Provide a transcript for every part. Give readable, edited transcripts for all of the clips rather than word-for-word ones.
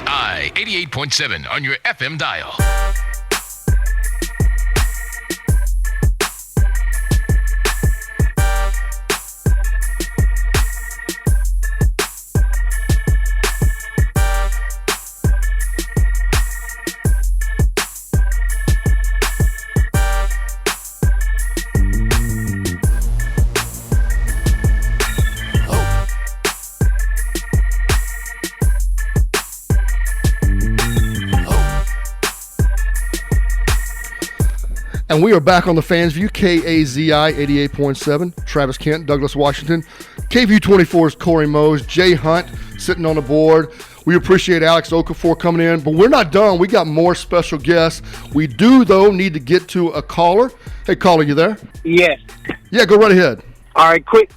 WEEI 88.7 on your FM dial. And we are back on the Fans View, KAZI 88.7, Travis Kent, Douglas Washington, KView 24's Corey Mose, Jay Hunt sitting on the board. We appreciate Alex Okafor coming in, but we're not done. We got more special guests. We do, though, need to get to a caller. Hey, caller, you there? Yes. Yeah, go right ahead. All right, quick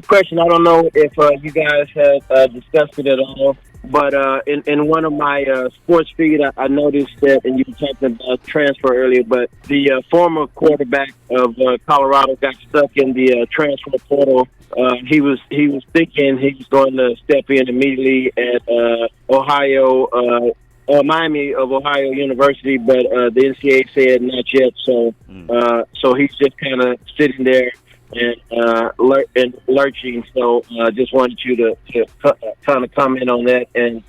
question. I don't know if you guys had discussed it at all, but in one of my sports feed, I noticed that, and you were talking about transfer earlier, but the former quarterback of Colorado got stuck in the transfer portal. He was thinking he was going to step in immediately at Miami of Ohio University, but the NCAA said not yet. So he's just kind of sitting there and lurching. So just wanted you to kind of comment on that and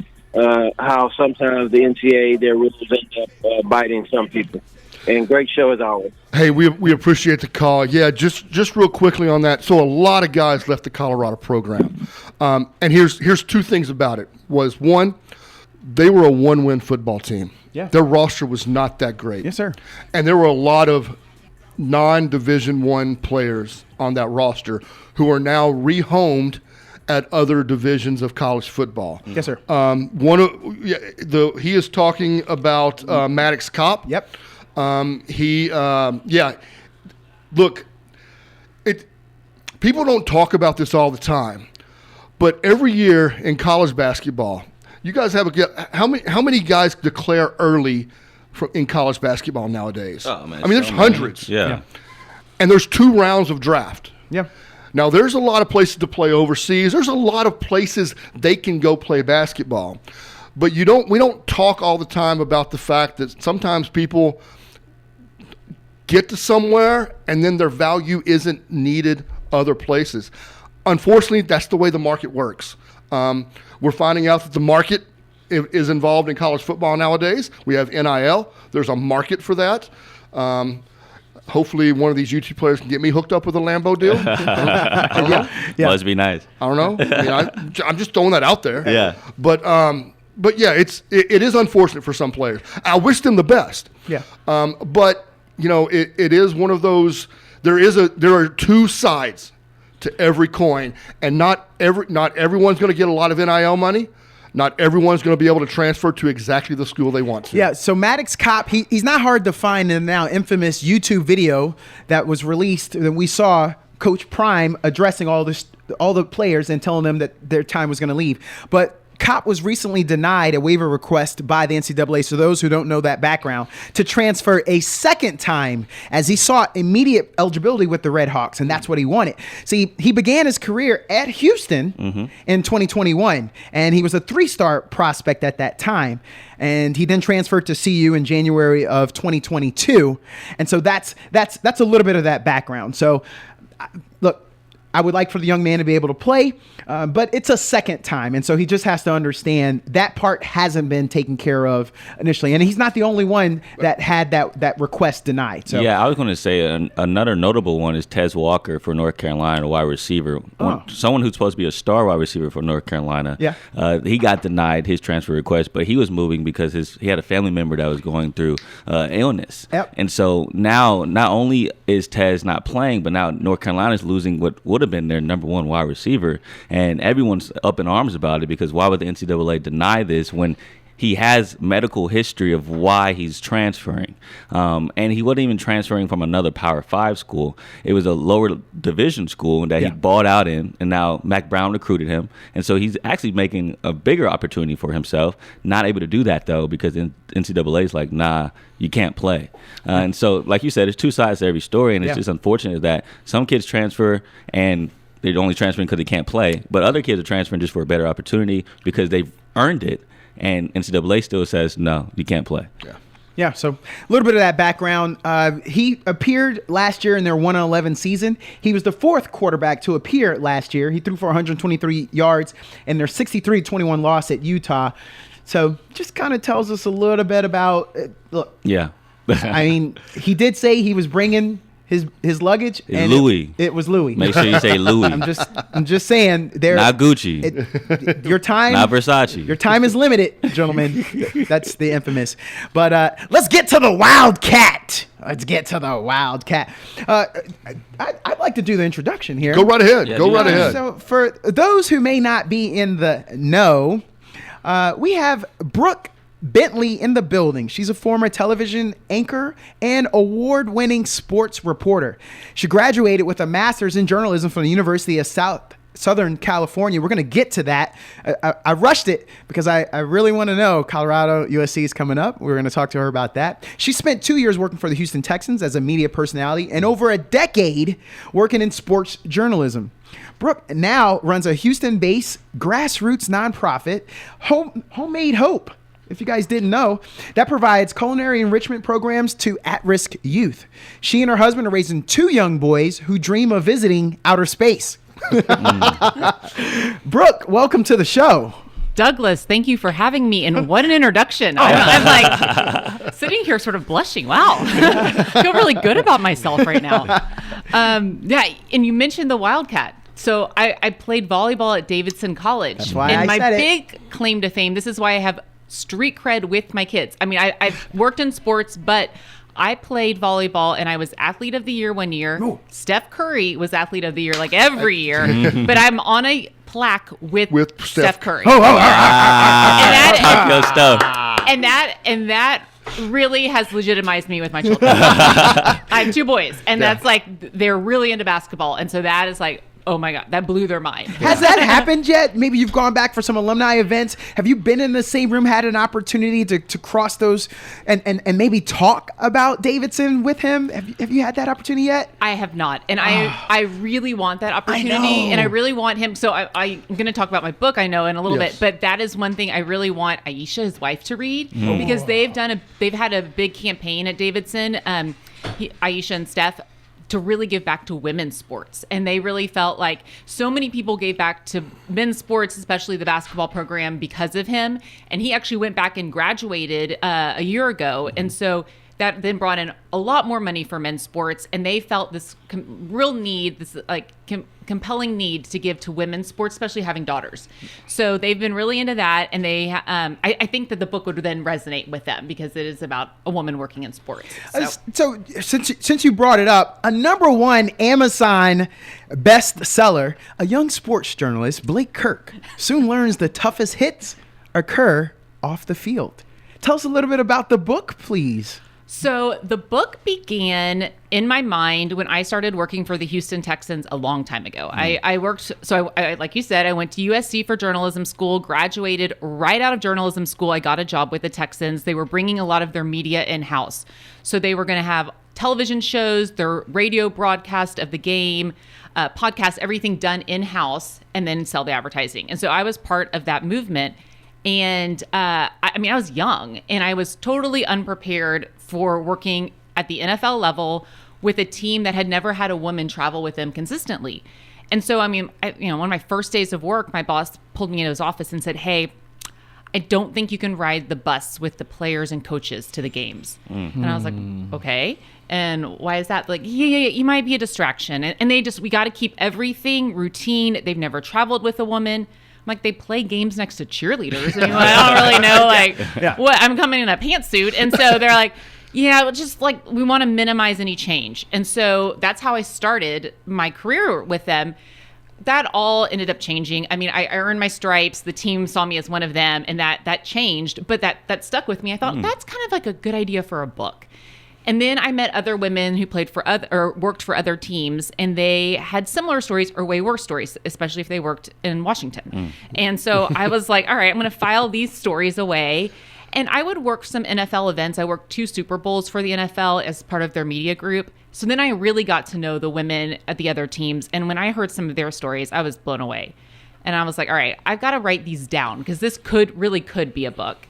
how sometimes the NCAA, their rules end up biting some people. And great show as always. Hey, we appreciate the call. Yeah, just real quickly on that. So a lot of guys left the Colorado program. And here's two things about it. Was one, they were a one-win football team. Yeah. Their roster was not that great. Yes, sir. And there were a lot of non-Division I players on that roster who are now rehomed at other divisions of college football. Yes, sir. He is talking about Maddox Kopp. Yep. Look, people don't talk about this all the time, but every year in college basketball, you guys have how many guys declare early in college basketball nowadays? Oh, man, I mean, there's hundreds. Yeah. And there's 2 rounds of draft. Yeah. Now, there's a lot of places to play overseas. There's a lot of places they can go play basketball. But we don't talk all the time about the fact that sometimes people get to somewhere and then their value isn't needed other places. Unfortunately, that's the way the market works. We're finding out that the market is involved in college football nowadays. We have NIL. There's a market for that. Hopefully one of these YouTube players can get me hooked up with a Lambo deal. I don't know. Yeah. Must be nice. I don't know. I mean, I'm just throwing that out there. Yeah. But yeah, it is unfortunate for some players. I wish them the best. Yeah. But it is one of those. There are 2 sides to every coin, and not everyone's going to get a lot of NIL money. Not everyone's going to be able to transfer to exactly the school they want to. Yeah, so Maddox Kopp, he's not hard to find in the now infamous YouTube video that was released. And we saw Coach Prime addressing all the players and telling them that their time was going to leave. But Kopp was recently denied a waiver request by the NCAA, so those who don't know that background, to transfer a second time as he sought immediate eligibility with the Red Hawks, and that's what he wanted. See, he began his career at Houston in 2021, and he was a 3-star prospect at that time. And he then transferred to CU in January of 2022. And so that's a little bit of that background. So, look, I would like for the young man to be able to play, but it's a second time. And so he just has to understand that part hasn't been taken care of initially. And he's not the only one that had that request denied. So. Yeah, I was going to say another notable one is Tez Walker for North Carolina, a wide receiver. Someone who's supposed to be a star wide receiver for North Carolina. Yeah. He got denied his transfer request, but he was moving because he had a family member that was going through illness. Yep. And so now not only is Tez not playing, but now North Carolina's losing what would have been their number 1 wide receiver, and everyone's up in arms about it because why would the NCAA deny this when he has medical history of why he's transferring? And he wasn't even transferring from another Power 5 school. It was a lower division school that he bought out in, and now Mac Brown recruited him. And so he's actually making a bigger opportunity for himself. Not able to do that, though, because the NCAA is like, nah, you can't play. And so, like you said, there's 2 sides to every story, and it's just unfortunate that some kids transfer and they're only transferring because they can't play, but other kids are transferring just for a better opportunity because they've earned it. and NCAA still says no, you can't play. Yeah, so a little bit of that background. He appeared last year in their 1-11 season. He was the fourth quarterback to appear last year. He threw for 123 yards in their 63-21 loss at Utah. So just kind of tells us a little bit about, look. Yeah. I mean, he did say he was bringing his luggage. And Louis. It was Louis. Make sure you say Louis. I'm just saying. Not Gucci. Your time. Not Versace. Your time is limited, gentlemen. That's the infamous. But let's get to the Wildcat. I'd like to do the introduction here. Go right ahead. Yeah, Go right ahead. So for those who may not be in the know, we have Brooke Bentley in the building. She's a former television anchor and award-winning sports reporter. She graduated with a master's in journalism from the University of Southern California. We're going to get to that. I rushed it because I really want to know. Colorado USC is coming up. We're going to talk to her about that. She spent 2 years working for the Houston Texans as a media personality and over a decade working in sports journalism. Brooke now runs a Houston-based grassroots nonprofit, Homemade Hope, if you guys didn't know, that provides culinary enrichment programs to at-risk youth. She and her husband are raising 2 young boys who dream of visiting outer space. Brooke, welcome to the show. Douglas, thank you for having me, and what an introduction. I'm like sitting here sort of blushing. Wow. I feel really good about myself right now. Yeah, and you mentioned the Wildcat. So I played volleyball at Davidson College. That's why and I my said big claim to fame, this is why I have street cred with my kids. I mean, I've worked in sports, but I played volleyball and I was athlete of the year one year. Ooh. Steph Curry was athlete of the year like every year, but I'm on a plaque with Steph Curry. Oh, Taco stuff. And that really has legitimized me with my children. I have 2 boys, and that's like, they're really into basketball. And so that is like, oh my God, that blew their mind. Has that happened yet? Maybe you've gone back for some alumni events. Have you been in the same room, had an opportunity to cross those and maybe talk about Davidson with him? Have you had that opportunity yet? I have not. And I really want that opportunity. And I really want him. So I'm going to talk about my book, I know, in a little bit. But that is one thing I really want Aisha, his wife, to read. Because they've had a big campaign at Davidson, Aisha and Steph, to really give back to women's sports. And they really felt like so many people gave back to men's sports, especially the basketball program, because of him. And he actually went back and graduated a year ago. And so that then brought in a lot more money for men's sports. And they felt this real need, this like compelling need to give to women's sports, especially having daughters. So they've been really into that. And they, I think that the book would then resonate with them because it is about a woman working in sports. So since you brought it up, a #1 Amazon bestseller, a young sports journalist, Blake Kirk, soon learns the toughest hits occur off the field. Tell us a little bit about the book, please. So the book began in my mind when I started working for the Houston Texans a long time ago. I worked, so I, like you said, I went to USC for journalism school, graduated right out of journalism school. I got a job with the Texans. They were bringing a lot of their media in-house. So they were going to have television shows, their radio broadcast of the game, podcasts, everything done in-house, and then sell the advertising. And so I was part of that movement. And I mean, I was young and I was totally unprepared for working at the NFL level with a team that had never had a woman travel with them consistently. And so, I mean, one of my first days of work, my boss pulled me into his office and said, "Hey, I don't think you can ride the bus with the players and coaches to the games." And I was like, "Okay. And why is that?" Like, yeah, you might be a distraction. And we got to keep everything routine. They've never traveled with a woman. I'm like, they play games next to cheerleaders. And I don't really know, what, I'm coming in a pantsuit. And so they're like, yeah, just like, we want to minimize any change. And so that's how I started my career with them. That all ended up changing. I mean, I earned my stripes. The team saw me as one of them, and that changed. But that stuck with me. I thought, that's kind of like a good idea for a book. And then I met other women who played for or worked for other teams, and they had similar stories or way worse stories, especially if they worked in Washington. And so I was like, all right, I'm going to file these stories away. And I would work some NFL events. I worked 2 Super Bowls for the NFL as part of their media group. So then I really got to know the women at the other teams. And when I heard some of their stories, I was blown away. And I was like, all right, I've got to write these down because this really could be a book.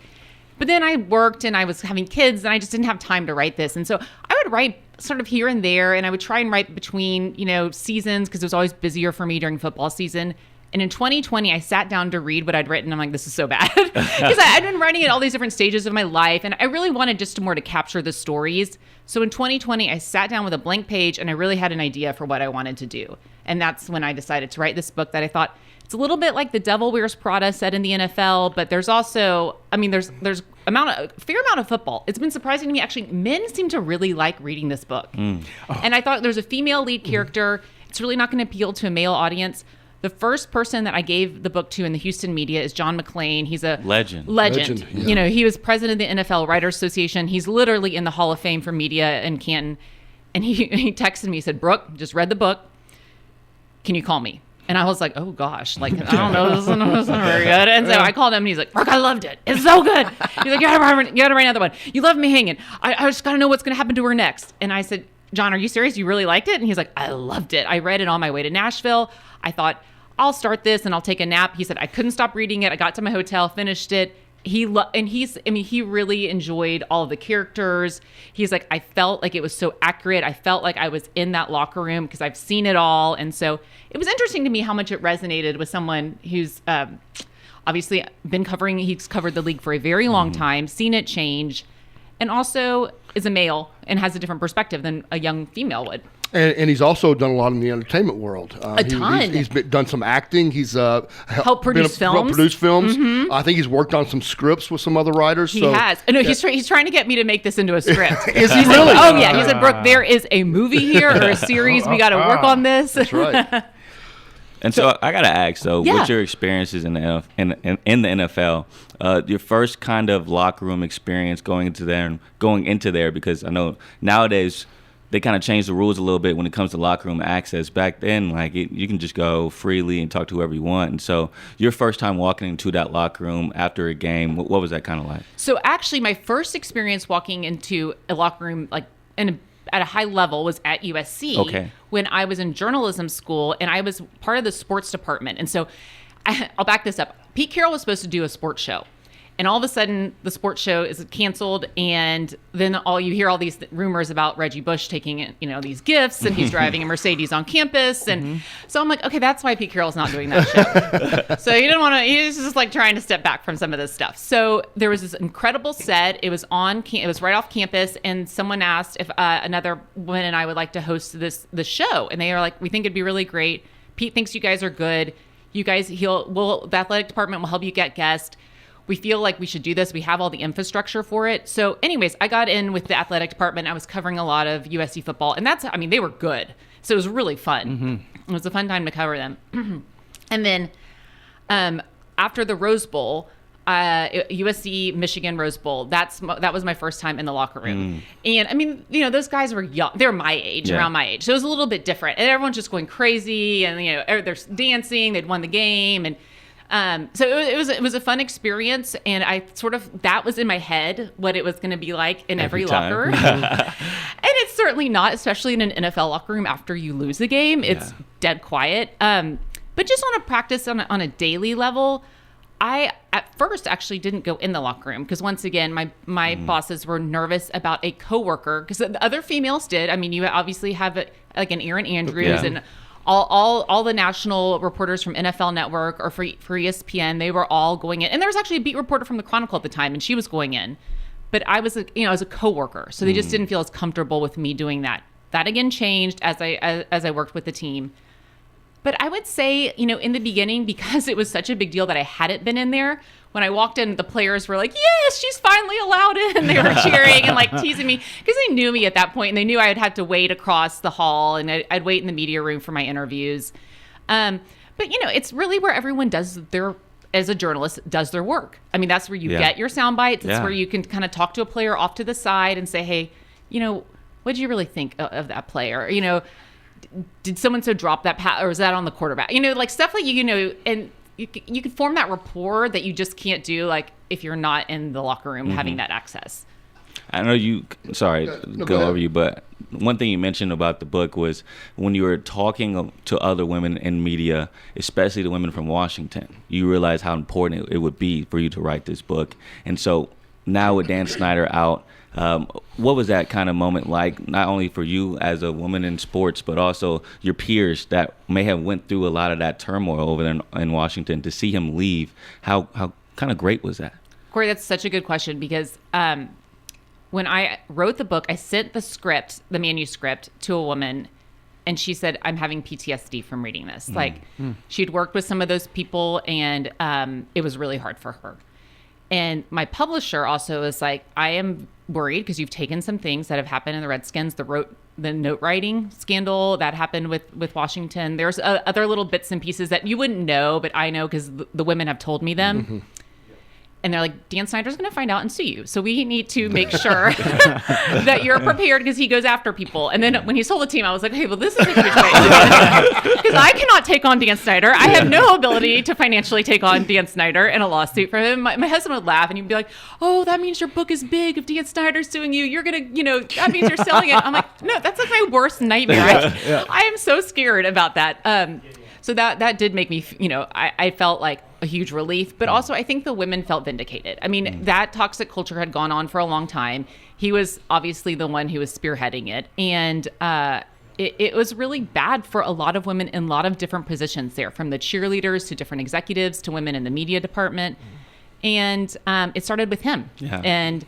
But then I worked and I was having kids and I just didn't have time to write this. And so I would write sort of here and there, and I would try and write between, seasons because it was always busier for me during football season. And in 2020, I sat down to read what I'd written. I'm like, this is so bad. Because I'd been writing at all these different stages of my life, and I really wanted just more to capture the stories. So in 2020, I sat down with a blank page, and I really had an idea for what I wanted to do. And that's when I decided to write this book that I thought, it's a little bit like The Devil Wears Prada set in the NFL, but there's also, there's a fair amount of football. It's been surprising to me, actually, men seem to really like reading this book. And I thought there's a female lead character. It's really not going to appeal to a male audience. The first person that I gave the book to in the Houston media is John McClain. He's a legend. Yeah. He was president of the NFL Writers Association. He's literally in the Hall of Fame for media in Canton. And he texted me, he said, Brooke, just read the book. Can you call me? And I was like, oh gosh, I don't know, this is not very good. And so I called him and he's like, Brooke, I loved it. It's so good. He's like, you gotta write another one. You left me hanging. I just gotta know what's gonna happen to her next. And I said, John, are you serious? You really liked it? And he's like, I loved it. I read it on my way to Nashville. I thought, I'll start this and I'll take a nap. He said, I couldn't stop reading it. I got to my hotel, finished it. He really enjoyed all of the characters. He's like, I felt like it was so accurate. I felt like I was in that locker room because I've seen it all. And so it was interesting to me how much it resonated with someone who's obviously he's covered the league for a very long time, seen it change, and also is a male and has a different perspective than a young female would. And he's also done a lot in the entertainment world. A ton. He's done some acting. He's helped produce films. Mm-hmm. I think he's worked on some scripts with some other writers. He has. No, he's trying to get me to make this into a script. Is he really? Oh yeah. He said, Brooke, there is a movie here or a series. We got to work on this. That's right. And so I gotta ask, what's your experiences in the NFL? Your first kind of locker room experience going into there, because I know nowadays they kind of changed the rules a little bit when it comes to locker room access. Back then, you can just go freely and talk to whoever you want. And so your first time walking into that locker room after a game, what was that kind of like? So actually, my first experience walking into a locker room, at a high level, was at USC when I was in journalism school, and I was part of the sports department. And so I'll back this up. Pete Carroll was supposed to do a sports show. And all of a sudden, the sports show is canceled, and then you hear all these rumors about Reggie Bush taking, these gifts, and he's driving a Mercedes on campus, and so I'm like, okay, that's why Pete Carroll's not doing that show. So he didn't want to. He was just trying to step back from some of this stuff. So there was this incredible set. It was right off campus, and someone asked if another woman and I would like to host the show, and they were like, we think it'd be really great. Pete thinks you guys are good. You guys, the athletic department will help you get guests. We feel like we should do this. We have all the infrastructure for it. So anyways, I got in with the athletic department. I was covering a lot of USC football, and they were good. So it was really fun. Mm-hmm. It was a fun time to cover them. And then after the Rose Bowl, USC Michigan Rose Bowl, that was my first time in the locker room. And those guys were young. They were my age, around my age. So it was a little bit different. And everyone's just going crazy, and they're dancing. They'd won the game, and so it was a fun experience, and I that was in my head what it was going to be like in every locker room. And it's certainly not, especially in an NFL locker room after you lose a game. It's dead quiet. But just on a practice on a daily level, I at first actually didn't go in the locker room because once again my bosses were nervous about a coworker, because the other females did. You obviously have an Erin Andrews and all the national reporters from NFL Network or for ESPN, they were all going in. And there was actually a beat reporter from the Chronicle at the time, and she was going in. But I was as a coworker, so they just didn't feel as comfortable with me doing that. That again changed as I worked with the team. But I would say, in the beginning, because it was such a big deal that I hadn't been in there, when I walked in, the players were like, yes, she's finally allowed in. They were cheering and teasing me because they knew me at that point, and they knew I would have to wait across the hall, and I'd wait in the media room for my interviews. But it's really where everyone as a journalist, does their work. That's where you get your sound bites. It's where you can kind of talk to a player off to the side and say, hey, what did you really think of that player? Did so-and-so drop that pass, or was that on the quarterback? Stuff like, and you can form that rapport that you just can't do, if you're not in the locker room having that access. I know you. Sorry, No, go ahead. over you, but one thing you mentioned about the book was when you were talking to other women in media, especially the women from Washington, you realized how important it would be for you to write this book. And so now with Dan Snyder out, what was that kind of moment like, not only for you as a woman in sports, but also your peers that may have went through a lot of that turmoil over there in Washington, to see him leave? How kind of great was that? Corey, that's such a good question because when I wrote the book, I sent the manuscript to a woman, and she said, I'm having PTSD from reading this. She'd worked with some of those people, and it was really hard for her. And my publisher also is like, I am worried because you've taken some things that have happened in the Redskins, the note writing scandal that happened with Washington. There's other little bits and pieces that you wouldn't know, but I know because the women have told me them. Mm-hmm. And they're like, Dan Snyder's going to find out and sue you. So we need to make sure that you're prepared because he goes after people. And then when he sold the team, I was like, hey, well, this is a huge way. Because I cannot take on Dan Snyder. I have no ability to financially take on Dan Snyder in a lawsuit for him. My husband would laugh and he'd be like, oh, that means your book is big. If Dan Snyder's suing you, you're going to, that means you're selling it. I'm like, no, that's like my worst nightmare. I am so scared about that. So that did make me, I felt like a huge relief, but also I think the women felt vindicated. I mean, that toxic culture had gone on for a long time. He was obviously the one who was spearheading it. And it was really bad for a lot of women in a lot of different positions there, from the cheerleaders to different executives to women in the media department. And it started with him. Yeah. And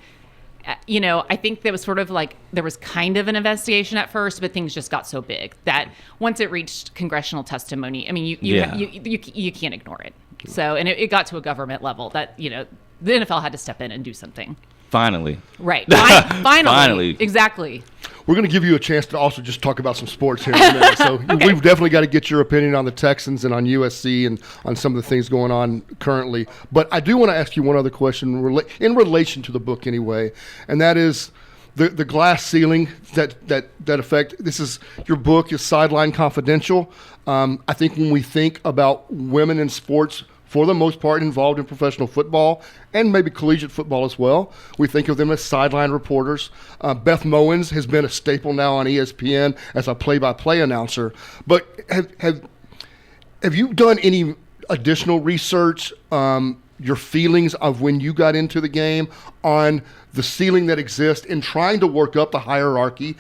I think there was sort of like, there was kind of an investigation at first, but things just got so big that once it reached congressional testimony, I mean, you can't ignore it. So, and it got to a government level that, the NFL had to step in and do something. Finally. Right. Finally. Exactly. We're going to give you a chance to also just talk about some sports here in a minute. So okay. We've definitely got to get your opinion on the Texans and on USC and on some of the things going on currently. But I do want to ask you one other question in relation to the book anyway, and that is the glass ceiling that affect. This is your book is Sideline Confidential. I think when we think about women in sports, for the most part involved in professional football and maybe collegiate football as well, we think of them as sideline reporters. Beth Mowins has been a staple now on ESPN as a play-by-play announcer. But have you done any additional research, your feelings of when you got into the game on the ceiling that exists in trying to work up the hierarchy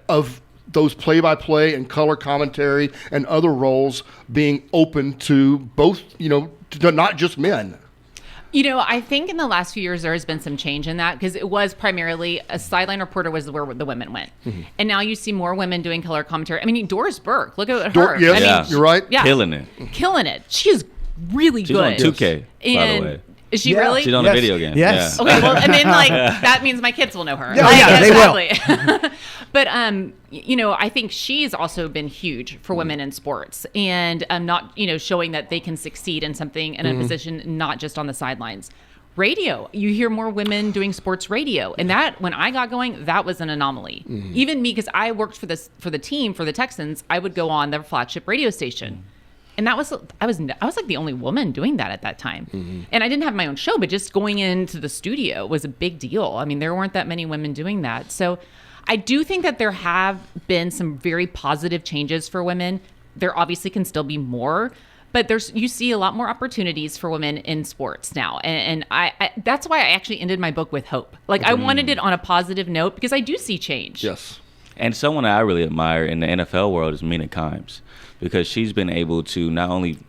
of those play-by-play and color commentary and other roles being open to both, to not just men? I think in the last few years there has been some change in that, because it was primarily a sideline reporter was where the women went. Mm-hmm. And now you see more women doing color commentary. I mean, Doris Burke, look at her. Yes, you're right. Yeah. Killing it. She is really good. She's on 2K, by the way. Is she really? She's on a video game. Yes. Yeah. Okay, well, and then that means my kids will know her. They will. But I think she's also been huge for women in sports, and not showing that they can succeed in something in a position, not just on the sidelines. Radio, you hear more women doing sports radio, and that when I got going, that was an anomaly. Even me, because I worked for the team for the Texans, I would go on their flagship radio station. And I was like the only woman doing that at that time. Mm-hmm. And I didn't have my own show, but just going into the studio was a big deal. I mean, there weren't that many women doing that. So I do think that there have been some very positive changes for women. There obviously can still be more, but you see a lot more opportunities for women in sports now. And I that's why I actually ended my book with hope. Like I wanted it on a positive note because I do see change. Yes. And someone I really admire in the NFL world is Mina Kimes, because she's been able to not only,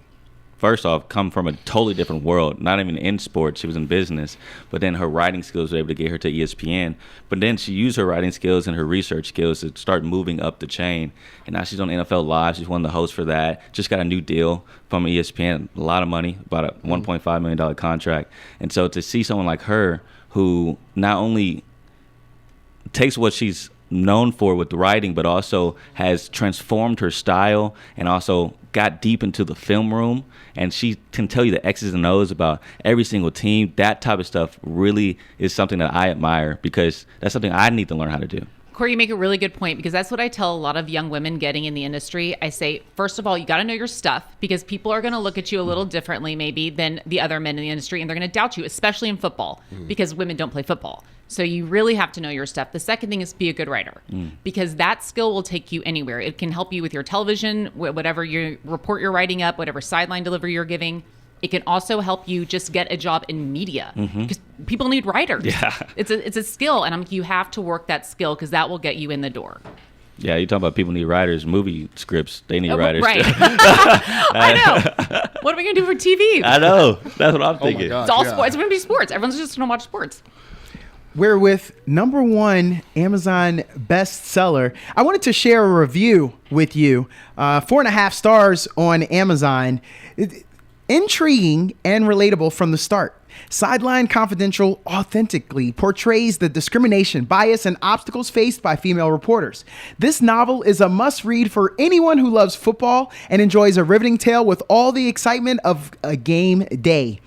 first off, come from a totally different world, not even in sports, she was in business, but then her writing skills were able to get her to ESPN. But then she used her writing skills and her research skills to start moving up the chain. And now she's on NFL Live. She's one of the hosts for that. Just got a new deal from ESPN, a lot of money, about a $1.5 million contract. And so to see someone like her who not only takes what she's known for with writing, but also has transformed her style and also got deep into the film room, and she can tell you the X's and O's about every single team. That type of stuff really is something that I admire, because that's something I need to learn how to do. Corey, you make a really good point, because that's what I tell a lot of young women getting in the industry. I say, first of all, you got to know your stuff, because people are going to look at you a little differently maybe than the other men in the industry, and they're going to doubt you, especially in football, because women don't play football. So you really have to know your stuff. The second thing is be a good writer, because that skill will take you anywhere. It can help you with your television, whatever your report you're writing up, whatever sideline delivery you're giving. It can also help you just get a job in media, because people need writers. Yeah. It's a skill, and you have to work that skill, because that will get you in the door. Yeah, you talk about people need writers. Movie scripts, they need writers. Right. Too. I know. What are we going to do for TV? I know. That's what I'm thinking. God. It's all Yeah. sports. It's going to be sports. Everyone's just going to watch sports. We're with #1 Amazon bestseller. I wanted to share a review with you. 4.5 stars on Amazon. Intriguing and relatable from the start. Sideline Confidential authentically portrays the discrimination, bias, and obstacles faced by female reporters. This novel is a must-read for anyone who loves football and enjoys a riveting tale with all the excitement of a game day.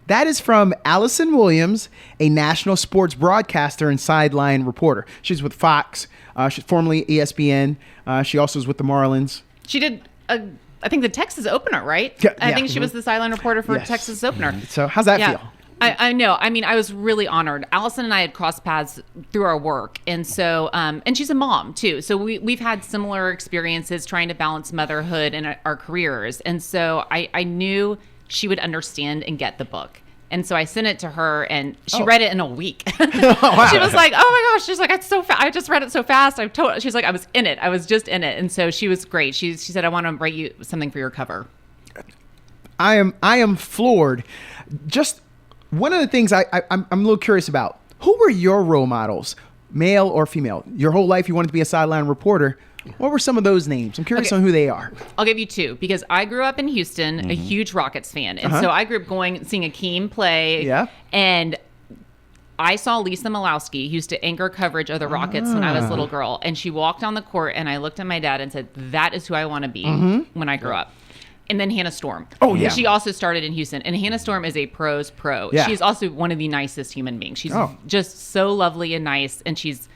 That is from Allison Williams, a national sports broadcaster and sideline reporter. She's with Fox. She's formerly ESPN. She also is with the Marlins. She did, I think, the Texas opener, right? Yeah, I yeah. think she was the sideline reporter for Yes. Texas opener. So how's that feel? I know. I mean, I was really honored. Allison and I had crossed paths through our work. And so, and she's a mom too. So we've had similar experiences trying to balance motherhood and our careers. And so I knew she would understand and get the book. And so I sent it to her, and she read it in a week. She was like, "Oh my gosh!" She's like, "It's so fast. I just read it so fast." She's like, "I was in it. I was just in it." And so she was great. She said, "I want to write you something for your cover." I am floored. Just one of the things I'm a little curious about. Who were your role models, male or female? Your whole life you wanted to be a sideline reporter. What were some of those names? I'm curious on who they are. I'll give you two, because I grew up in Houston, a huge Rockets fan. And so I grew up seeing Akeem play. Yeah. And I saw Lisa Milowski, who used to anchor coverage of the Rockets when I was a little girl. And she walked on the court, and I looked at my dad and said, that is who I want to be when I grow up. And then Hannah Storm. Oh, yeah. She also started in Houston. And Hannah Storm is a pro's pro. Yeah. She's also one of the nicest human beings. She's just so lovely and nice. And she's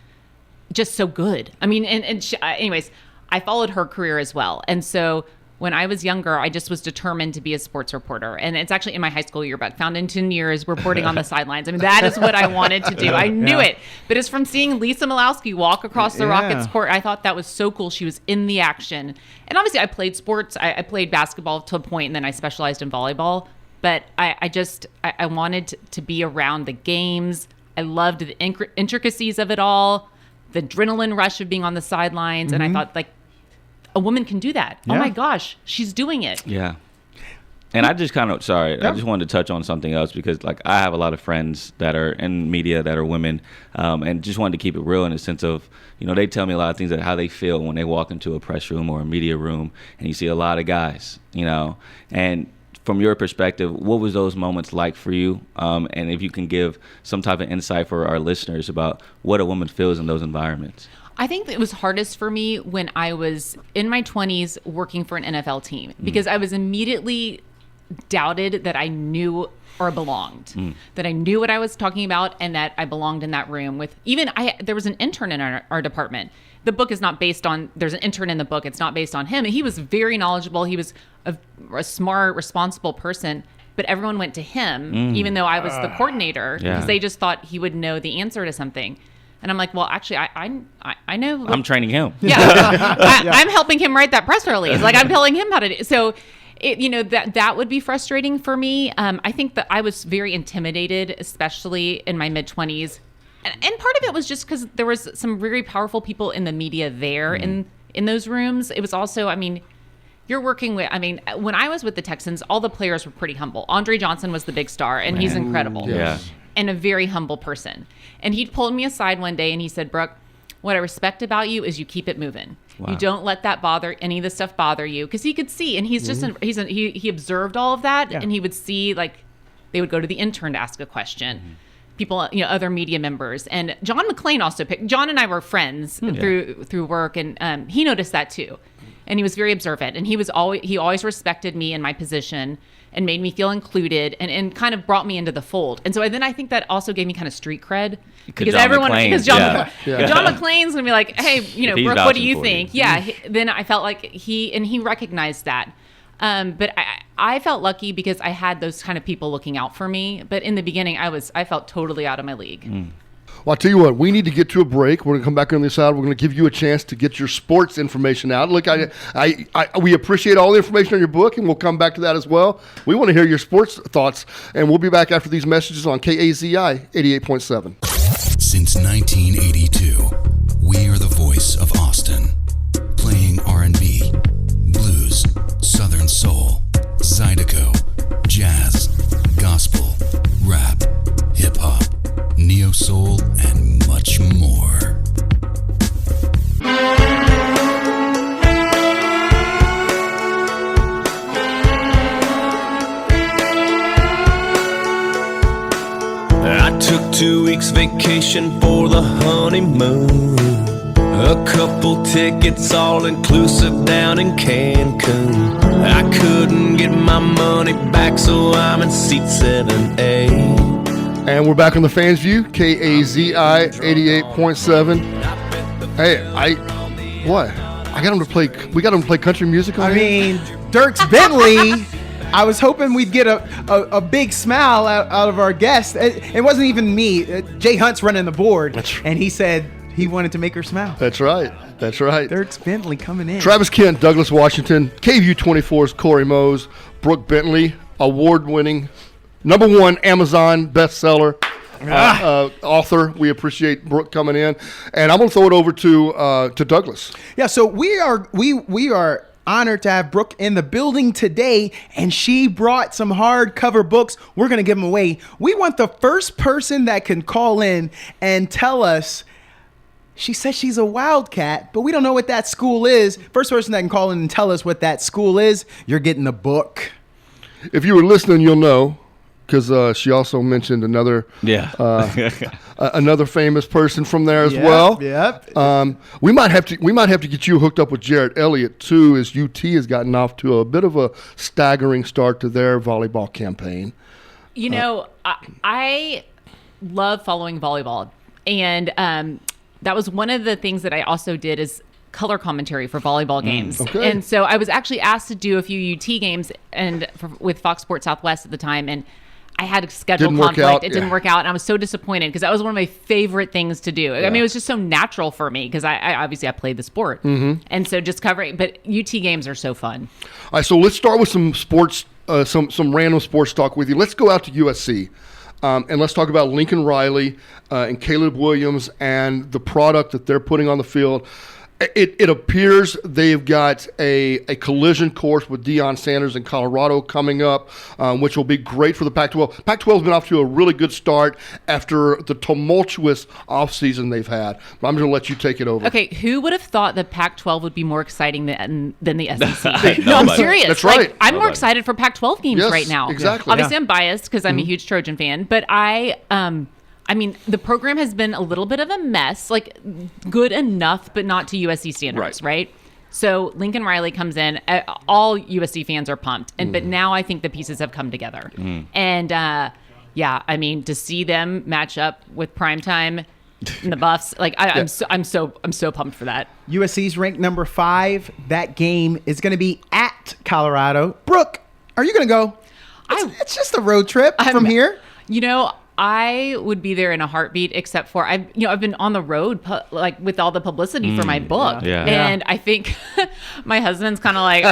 just so good. I mean, anyways, I followed her career as well. And so when I was younger, I just was determined to be a sports reporter. And it's actually in my high school yearbook, found in 10 years reporting on the sidelines. I mean, that is what I wanted to do. I knew it. But it's from seeing Lisa Milowski walk across the Rockets court. I thought that was so cool. She was in the action. And obviously I played sports. I played basketball to a point, and then I specialized in volleyball. But I wanted to be around the games. I loved the intricacies of it all, the adrenaline rush of being on the sidelines. And I thought, like, a woman can do that. Yeah. Oh my gosh, she's doing it. Yeah. And I just I just wanted to touch on something else, because like I have a lot of friends that are in media that are women, and just wanted to keep it real in the sense of, they tell me a lot of things that how they feel when they walk into a press room or a media room, and you see a lot of guys, and from your perspective, what was those moments like for you? And if you can give some type of insight for our listeners about what a woman feels in those environments. I think it was hardest for me when I was in my 20s working for an NFL team, because I was immediately doubted that I knew or belonged, that I knew what I was talking about, and that I belonged in that room with there was an intern in our department. The book is not based on, there's an intern in the book. It's not based on him. He was very knowledgeable. He was a smart, responsible person, but everyone went to him, even though I was the coordinator, because they just thought he would know the answer to something. And I'm like, well, actually, I know. I'm training him. Yeah. I'm helping him write that press release. Like, I'm telling him how to do. So, that would be frustrating for me. I think that I was very intimidated, especially in my mid-20s. And part of it was just because there was some very powerful people in the media there in those rooms. It was also, you're working with, when I was with the Texans, all the players were pretty humble. Andre Johnson was the big star, and he's incredible. Yeah. And a very humble person. And he pulled me aside one day and he said, Brooke, what I respect about you is you keep it moving. Wow. You don't let that any of the stuff bother you. Because he could see, and he's just, he observed all of that, and he would see, like, they would go to the intern to ask a question. People, other media members. And John McClain also John and I were friends through work, and he noticed that too. And he was very observant, and he always respected me and my position. and made me feel included and kind of brought me into the fold. And so then I think that also gave me kind of street cred because John McClane's, John yeah. McClane's gonna be like, hey, If he's Brooke, what do vouching you for think? Yeah. Then I felt like he recognized that. But I felt lucky because I had those kind of people looking out for me. But in the beginning, I felt totally out of my league. Well, I'll tell you what, we need to get to a break. We're going to come back on the other side. We're going to give you a chance to get your sports information out. Look, we appreciate all the information on your book, and we'll come back to that as well. We want to hear your sports thoughts, and we'll be back after these messages on KAZI 88.7. Since 1982, we are the voice of Austin, playing R&B, blues, Southern soul, Zydeco, jazz, gospel, rap, hip-hop, neo-soul, and much more. I took 2 weeks vacation for the honeymoon. A couple tickets all inclusive down in Cancun. I couldn't get my money back, so I'm in seat 7A. And we're back on the Fans View, KAZI 88.7. Hey, we got him to play country music on I here? mean, Dirks Bentley. I was hoping we'd get a big smile out of our guest. It wasn't even me. Jay Hunt's running the board, and he said he wanted to make her smile. That's right. Dirks Bentley coming in. Travis Kent, Douglas Washington, KVU 24's Corey Mose, Brooke Bentley, award-winning, #1 Amazon bestseller author. We appreciate Brooke coming in, and I'm going to throw it over to Douglas. Yeah, so we are honored to have Brooke in the building today, and she brought some hardcover books. We're going to give them away. We want the first person that can call in and tell us. She says she's a Wildcat, but we don't know what that school is. First person that can call in and tell us what that school is, you're getting the book. If you were listening, you'll know, because she also mentioned another another famous person from there as well. Yep. We might have to get you hooked up with Jarrett Elliott too, as UT has gotten off to a bit of a staggering start to their volleyball campaign. You know, I love following volleyball, and that was one of the things that I also did is color commentary for volleyball games. Okay. And so I was actually asked to do a few UT games with Fox Sports Southwest at the time, and I had a schedule conflict. It didn't work out, and I was so disappointed because that was one of my favorite things to do. I mean, it was just so natural for me because I obviously played the sport, and so just covering. But UT games are so fun. All right, so let's start with some sports, some random sports talk with you. Let's go out to USC. And let's talk about Lincoln Riley and Caleb Williams and the product that they're putting on the field. It appears they've got a collision course with Deion Sanders in Colorado coming up, which will be great for the Pac-12. Pac-12's been off to a really good start after the tumultuous offseason they've had. But I'm going to let you take it over. Okay, who would have thought the Pac-12 would be more exciting than the SEC? No, I'm serious. That's right. I'm more excited for Pac-12 games right now. Exactly. Obviously, I'm biased because I'm a huge Trojan fan, but I mean, the program has been a little bit of a mess, like good enough, but not to USC standards, right? So Lincoln Riley comes in, all USC fans are pumped, but now I think the pieces have come together. And I mean, to see them match up with primetime and the Buffs, like I'm so pumped for that. USC's ranked number 5. That game is going to be at Colorado. Brooke, are you going to go? It's just a road trip from here. You know, I would be there in a heartbeat, except for I've been on the road like with all the publicity for my book, and I think my husband's kind of like,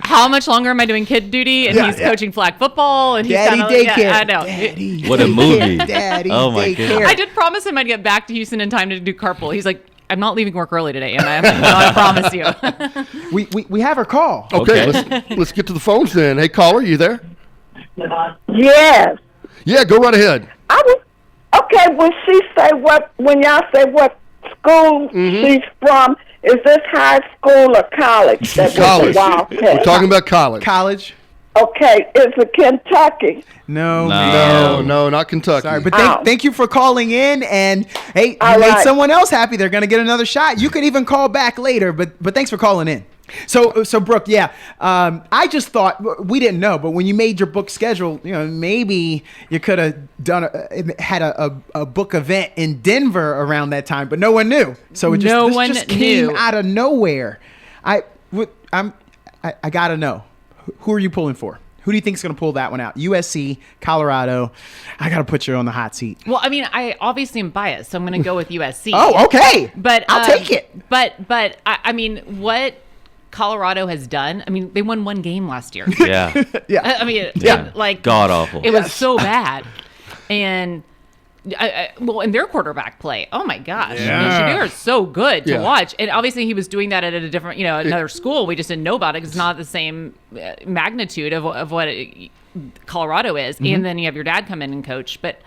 how much longer am I doing kid duty? And he's coaching flag football, and he's Daddy kind of daycare. I know. Daddy What a movie! Daddy Oh my daycare. God. I did promise him I'd get back to Houston in time to do carpool. He's like, I'm not leaving work early today, and I'm like, no, I promise you. We have her call. Okay. Let's get to the phones then. Hey, caller, you there? Yes. Yeah, go right ahead. Okay. When y'all say what school she's from, is this high school or college? College. We're talking about college. College. Okay, is it Kentucky? No, not Kentucky. Sorry, but thank you for calling in, and hey, you made someone else happy. They're going to get another shot. You could even call back later, but thanks for calling in. So Brooke, yeah, I just thought we didn't know, but when you made your book schedule, maybe you could have had a book event in Denver around that time, but no one knew. So it just came out of nowhere. I gotta know, who are you pulling for? Who do you think is going to pull that one out? USC, Colorado. I got to put you on the hot seat. Well, I mean, I obviously am biased, so I'm going to go with USC. Oh, okay. But I'll take it. But I mean, what Colorado has done, I mean, they won one game last year. Yeah. Yeah. I mean, Yeah. like God awful. It was so bad. And in their quarterback play, oh my gosh, Shedeur is so good to watch. And obviously he was doing that at a different, another school. We just didn't know about it because it's not the same magnitude of what Colorado is. Mm-hmm. And then you have your dad come in and coach. But,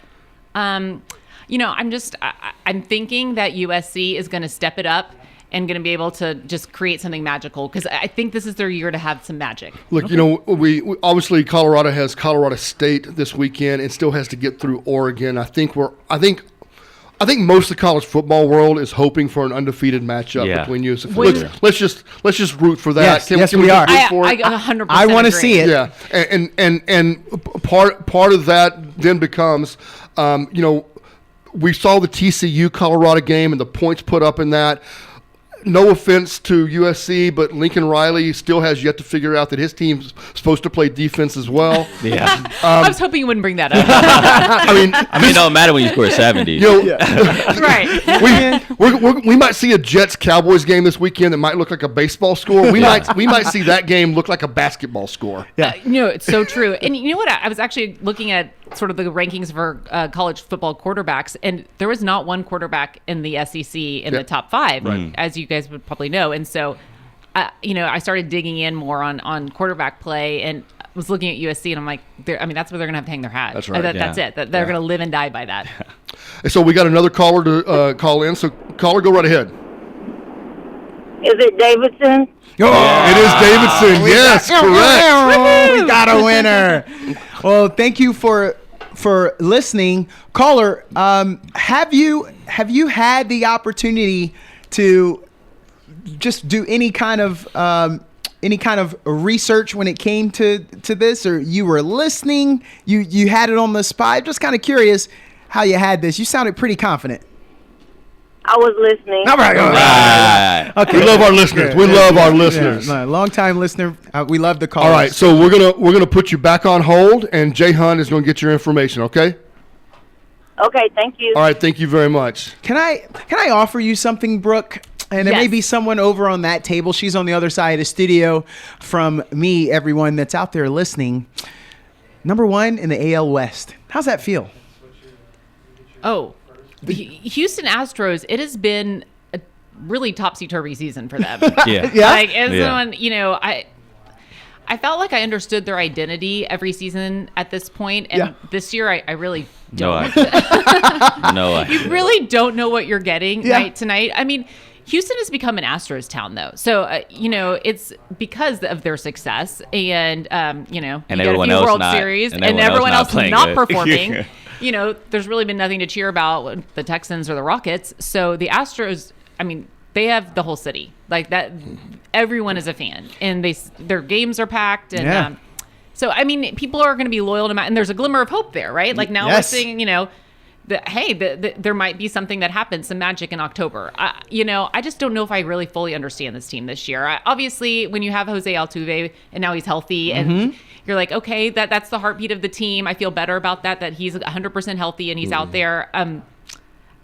I'm thinking that USC is going to step it up and going to be able to just create something magical, because I think this is their year to have some magic. Look, we obviously Colorado has Colorado State this weekend and still has to get through Oregon. I think most of the college football world is hoping for an undefeated matchup between you. So let's just root for that. Yes, we are. I 100% I want to agree. see it. Yeah, and part of that then becomes, we saw the TCU Colorado game and the points put up in that. No offense to USC, but Lincoln Riley still has yet to figure out that his team's supposed to play defense as well. Yeah. I was hoping you wouldn't bring that up. I mean, it don't matter when you score 70. Right. We might see a Jets-Cowboys game this weekend that might look like a baseball score. We might see that game look like a basketball score. Yeah. It's so true. And you know what? I was actually looking at sort of the rankings for college football quarterbacks, and there was not one quarterback in the SEC in the top 5, as you guys would probably know. And so, I started digging in more on quarterback play and was looking at USC, and I'm like, that's where they're going to have to hang their hat. That's right. That's it. They're going to live and die by that. So we got another caller to call in. So caller, go right ahead. Is it Davidson? Oh, it is Davidson. Yes, correct. We got a winner. Well, thank you for listening, caller. Have you had the opportunity to just do any kind of research when it came to this, or you were listening? You had it on the spot. I'm just kind of curious how you had this. You sounded pretty confident. I was listening. All right. Okay. We love our listeners. We love our listeners. Yeah. Long time listener. We love the call. All right. So we're gonna put you back on hold, and Jay Hunt is gonna get your information. Okay. Okay. Thank you. All right. Thank you very much. Can I offer you something, Brooke? And there may be someone over on that table. She's on the other side of the studio from me, everyone that's out there listening. Number 1 in the AL West. How's that feel? Oh, the Houston Astros, it has been a really topsy-turvy season for them. Yeah. Like, as someone, I felt like I understood their identity every season at this point, and this year I really don't. No, you really don't know what you're getting night to night. I mean, Houston has become an Astros town, though. So, it's because of their success, and and you everyone got a few else World not, Series, and and everyone else not good. performing. There's really been nothing to cheer about with the Texans or the Rockets. So the Astros, I mean, they have the whole city like that. Everyone is a fan, and their games are packed, and so I mean, people are going to be loyal to and there's a glimmer of hope there, right? Like now we're seeing, there might be something that happens, some magic in October. I just don't know if I really fully understand this team this year. Obviously, when you have Jose Altuve and now he's healthy, and you're like, okay, that's the heartbeat of the team. I feel better about that he's 100% healthy and he's out there.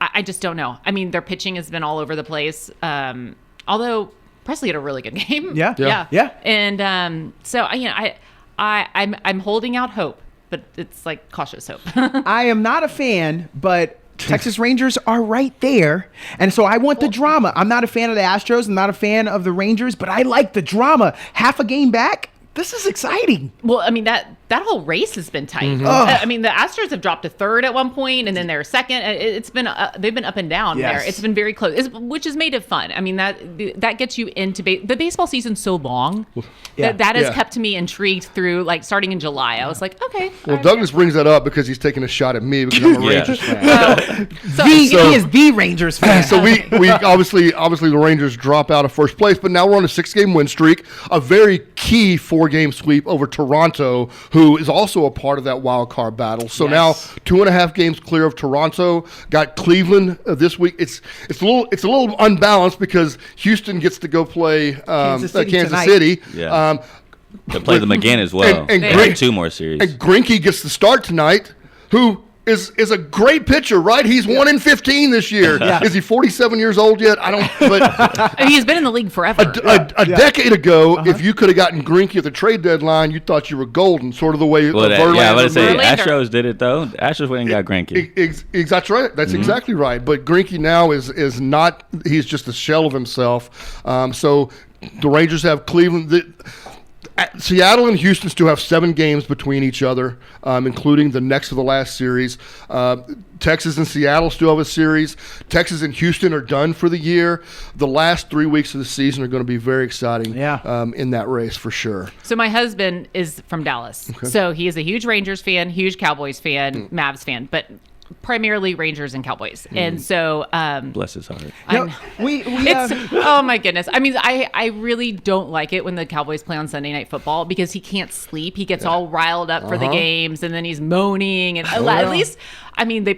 I just don't know. I mean, their pitching has been all over the place. Although Presley had a really good game. Yeah. And so I'm holding out hope, but it's like cautious hope. I am not a fan, but Texas Rangers are right there. And so I want the drama. I'm not a fan of the Astros. I'm not a fan of the Rangers, but I like the drama. Half a game back. This is exciting. Well, I mean, that whole race has been tight. Mm-hmm. I mean, the Astros have dropped to third at one point, and then they're second. It's been they've been up and down Yes. there. It's been very close, which has made it fun. I mean, that gets you into the baseball season's so long that has kept me intrigued through like starting in July. I was like, okay. Well, all Douglas brings that up because he's taking a shot at me because I'm a Rangers fan. He is the Rangers fan. So we obviously the Rangers drop out of first place, but now we're on a 6-game win streak, a very key 4-game sweep over Toronto, who is also a part of that wild card battle. So now 2.5 games clear of Toronto. Got Cleveland this week. It's a little unbalanced because Houston gets to go play Kansas City Kansas tonight. City. Yeah. To play them again as well. And They have 2 more series. And Greinke gets to start tonight, who is a great pitcher, right? He's 1 in 15 this year. Is he 47 years old yet? I don't. But he's been in the league forever. a decade ago, if you could have gotten Greinke at the trade deadline, you thought you were golden, sort of the way Verlander. I was say Verlander. Astros did it though. The Astros went and got Greinke. That's right. That's exactly right. But Greinke now is not. He's just a shell of himself. So the Rangers have Cleveland. Seattle and Houston still have 7 games between each other, including the next to the last series. Texas and Seattle still have a series. Texas and Houston are done for the year. The last 3 weeks of the season are going to be very exciting in that race for sure. So my husband is from Dallas. So he is a huge Rangers fan, huge Cowboys fan, Mavs fan, but primarily Rangers and Cowboys. And so Bless his heart. oh my goodness. I mean, I really don't like it when the Cowboys play on Sunday Night Football because he can't sleep. He gets all riled up for the games and then he's moaning. And at least, I mean, the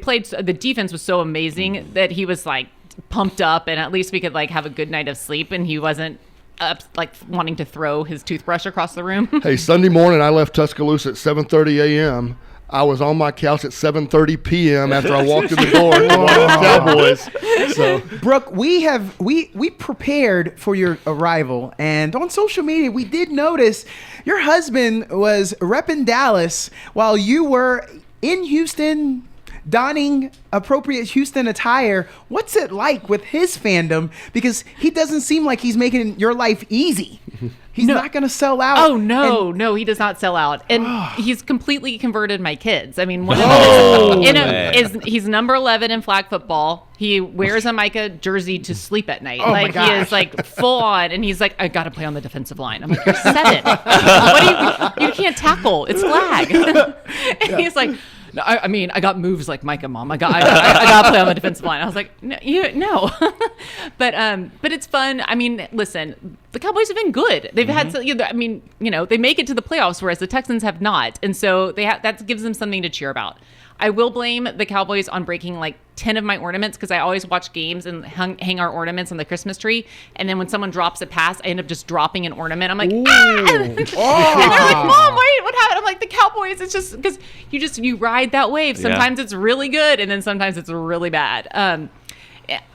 defense was so amazing that he was like pumped up and at least we could like have a good night of sleep and he wasn't up like wanting to throw his toothbrush across the room. Hey, Sunday morning I left Tuscaloosa at 7:30 a.m. I was on my couch at 7:30 p.m. after I walked in the door to watch the Cowboys. So, Brooke, we prepared for your arrival, and on social media we did notice your husband was repping Dallas while you were in Houston donning appropriate Houston attire. What's it like with his fandom? Because he doesn't seem like he's making your life easy. He's not going to sell out. Oh, no, he does not sell out. And he's completely converted my kids. I mean, one of them he's number 11 in flag football. He wears a Micah jersey to sleep at night. Oh like, my he gosh. is like full on. And he's like, I got to play on the defensive line. I'm like, you're 7. What do you can't tackle. It's flag. And he's like, no, I mean, I got moves like Micah, Mom. I got to play on the defensive line. I was like, no. But it's fun. I mean, listen, the Cowboys have been good. They've had, I mean, they make it to the playoffs, whereas the Texans have not, and so that gives them something to cheer about. I will blame the Cowboys on breaking like 10 of my ornaments because I always watch games and hang our ornaments on the Christmas tree. And then when someone drops a pass, I end up just dropping an ornament. I'm like, And they're like, Mom, what happened? I'm like, the Cowboys. It's just because you ride that wave. Sometimes it's really good, and then sometimes it's really bad.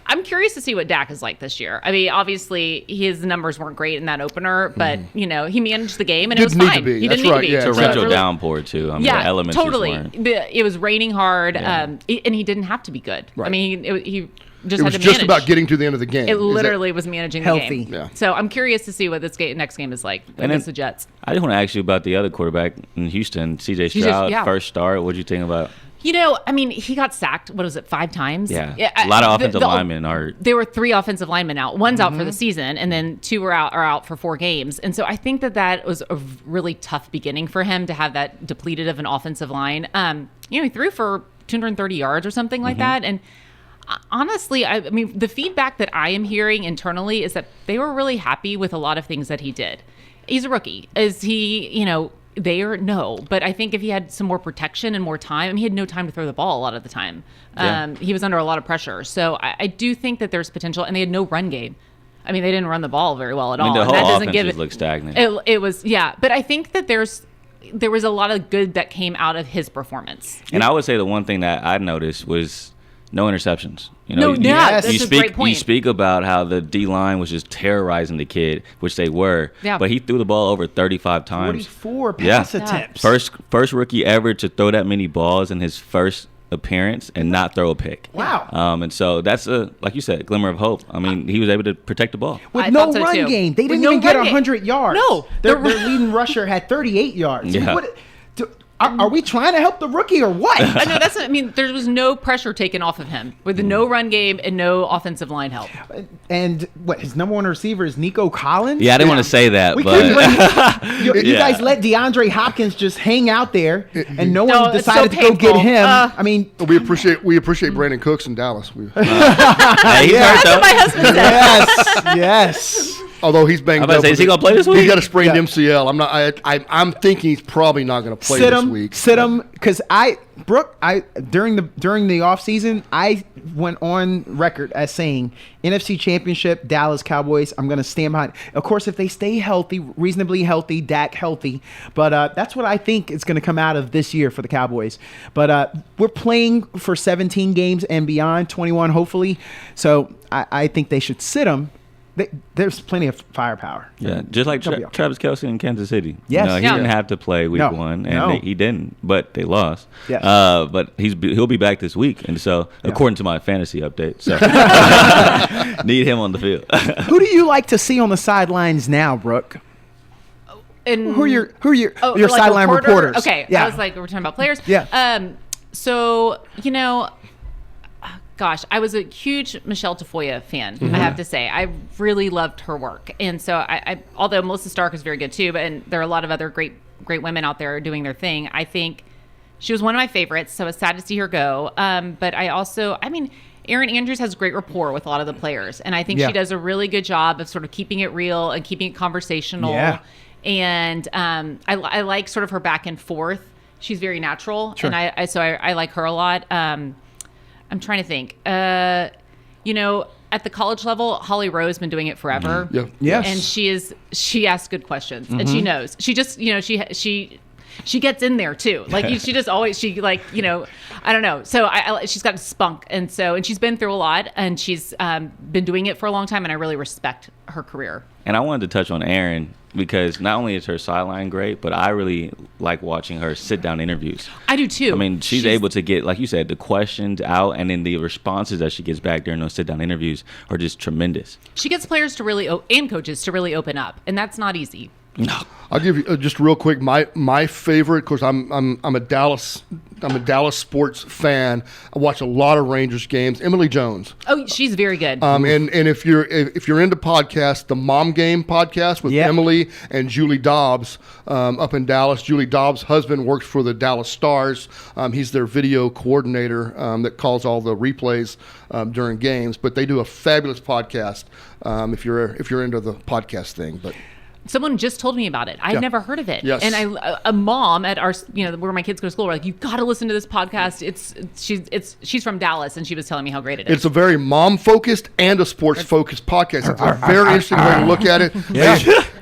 I'm curious to see what Dak is like this year. I mean, obviously his numbers weren't great in that opener, but he managed the game and it was fine. He didn't need to be. Yeah, Torrential downpour too. I mean, the elements totally. just weren't. It was raining hard, and he didn't have to be good. Right. I mean, he it just had was to just manage. about getting to the end of the game. It literally was managing the healthy? game. Yeah. So I'm curious to see what this next game is like against the Jets. I just want to ask you about the other quarterback in Houston, C.J. Stroud, first start. What did you think about? I mean, he got sacked, 5 times? Yeah. A lot of offensive linemen are. There were 3 offensive linemen out. One's out for the season, and then 2 are out for 4 games. And so I think that was a really tough beginning for him to have that depleted of an offensive line. He threw for 230 yards or something like that. And honestly, I mean, the feedback that I am hearing internally is that they were really happy with a lot of things that he did. He's a rookie. Is he, no, but I think if he had some more protection and more time, I mean, he had no time to throw the ball a lot of the time. He was under a lot of pressure. So I do think that there's potential, and they had no run game. I mean, they didn't run the ball very well at all. The whole that doesn't offense give just looked stagnant. It was, but I think that there was a lot of good that came out of his performance. And I would say the one thing that I noticed was no interceptions. That's a great point. You speak about how the D-line was just terrorizing the kid, which they were. Yeah. But he threw the ball over 35 times. 44 pass attempts. First rookie ever to throw that many balls in his first appearance and not throw a pick. Wow. And so that's like you said, glimmer of hope. I mean, he was able to protect the ball. With no run game. They didn't even get 100 yards. No. Their leading rusher had 38 yards. Yeah. Are we trying to help the rookie or what? No, that's. I mean, there was no pressure taken off of him with no run game and no offensive line help. And what, his number one receiver is Nico Collins? Yeah, I didn't want to say that, We but couldn't bring, you guys let DeAndre Hopkins just hang out there, and no one it's decided so to go get painful. him. I mean, We appreciate Brandon Cooks in Dallas. hey, he's That's hurt what my husband said. yes. Although he's banged I'm about to up. say, is he gonna play this week? He's got a sprained MCL. I'm thinking he's probably not going to play Sit this him, week. sit him, because Brooke, during the off season, I went on record as saying NFC Championship, Dallas Cowboys. I'm going to stand behind. Of course, if they stay healthy, reasonably healthy, Dak healthy, but that's what I think is going to come out of this year for the Cowboys. But we're playing for 17 games and beyond, 21 hopefully. So I think they should sit him. There's plenty of firepower. Yeah, just like They'll be okay. Travis Kelce in Kansas City. Yes. He didn't have to play week 1, and he didn't, but they lost. Yes. But he'll be back this week, and so according to my fantasy update, so need him on the field. Who do you like to see on the sidelines now, Brooke? And Who are your like sideline reporters? Okay, Yeah. I was like, we're talking about players. Yeah. So gosh, I was a huge Michelle Tafoya fan. I have to say, I really loved her work, and so I although Melissa Stark is very good too, and there are a lot of other great women out there doing their thing. I think she was one of my favorites, so I was sad to see her go. But Erin Andrews has great rapport with a lot of the players, and I think she does a really good job of sort of keeping it real and keeping it conversational. Yeah. And I like sort of her back and forth. She's very natural, and I like her a lot. I'm trying to think. At the college level, Holly Rowe's been doing it forever. Yeah. Yes. And she asks good questions, and she knows. She just, she gets in there too. Like she just always, I don't know. So she's got spunk, and she's been through a lot, and she's been doing it for a long time, and I really respect her career. And I wanted to touch on Erin because not only is her sideline great, but I really like watching her sit-down interviews. I do too. I mean, she's able to get, like you said, the questions out, and then the responses that she gets back during those sit-down interviews are just tremendous. She gets players to really and coaches to really open up, and that's not easy. No. I'll give you just real quick my favorite. Of course, I'm a Dallas sports fan. I watch a lot of Rangers games. Emily Jones. Oh, she's very good. And if you're into podcasts, the Mom Game podcast with Emily and Julie Dobbs up in Dallas. Julie Dobbs' husband works for the Dallas Stars. He's their video coordinator that calls all the replays during games. But they do a fabulous podcast if you're into the podcast thing. But Someone just told me about it. I'd never heard of it. Yes. And a mom at our, where my kids go to school, were like, "You've got to listen to this podcast." She's from Dallas, and she was telling me how great it is. it's a very mom-focused and a sports-focused podcast. It's a very interesting way to look at it.